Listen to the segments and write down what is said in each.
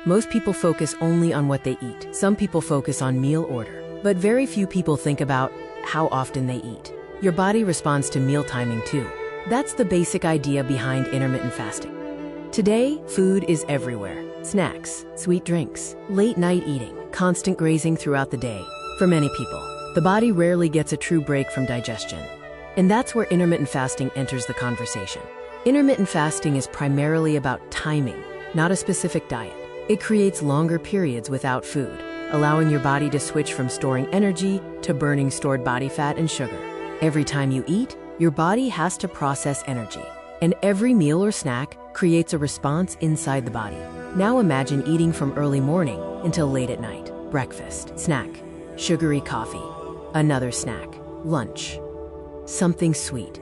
Most people focus only on what they eat. Some people focus on meal order, but very few people think about how often they eat. Your body responds to meal timing too. That's the basic idea behind intermittent fasting. Today, food is everywhere. Snacks, sweet drinks, late night eating, constant grazing throughout the day. For many people, the body rarely gets a true break from digestion. And that's where intermittent fasting enters the conversation. Intermittent fasting is primarily about timing, not a specific diet. It creates longer periods without food, allowing your body to switch from storing energy to burning stored body fat and sugar. Every time you eat, your body has to process energy, and every meal or snack creates a response inside the body. Now imagine eating from early morning until late at night. Breakfast, snack, sugary coffee, another snack, lunch, something sweet,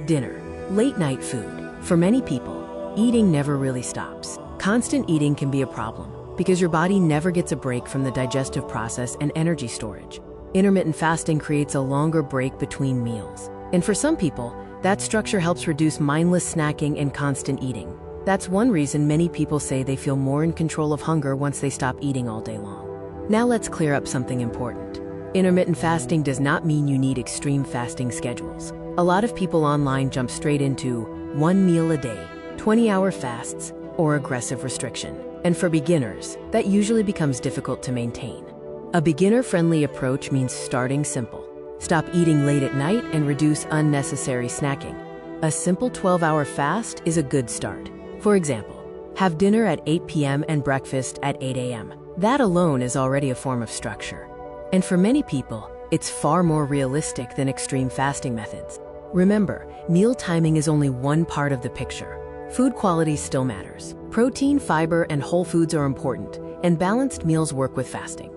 dinner, late night food. For many people, eating never really stops. Constant eating can be a problem because your body never gets a break from the digestive process and energy storage. Intermittent fasting creates a longer break between meals. And for some people, that structure helps reduce mindless snacking and constant eating. That's one reason many people say they feel more in control of hunger once they stop eating all day long. Now let's clear up something important. Intermittent fasting does not mean you need extreme fasting schedules. A lot of people online jump straight into 1 meal a day, 20-hour fasts, or aggressive restriction. And for beginners, that usually becomes difficult to maintain. A beginner-friendly approach means starting simple. Stop eating late at night and reduce unnecessary snacking. A simple 12-hour fast is a good start. For example, have dinner at 8 p.m. and breakfast at 8 a.m. That alone is already a form of structure. And for many people, it's far more realistic than extreme fasting methods. Remember, meal timing is only one part of the picture. Food quality still matters. Protein, fiber, and whole foods are important, and balanced meals work with fasting.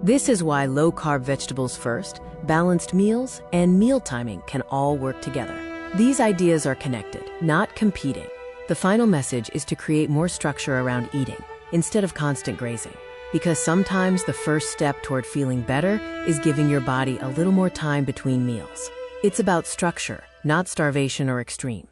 This is why low-carb vegetables first, balanced meals, and meal timing can all work together. These ideas are connected, not competing. The final message is to create more structure around eating, instead of constant grazing. Because sometimes the first step toward feeling better is giving your body a little more time between meals. It's about structure, not starvation or extremes.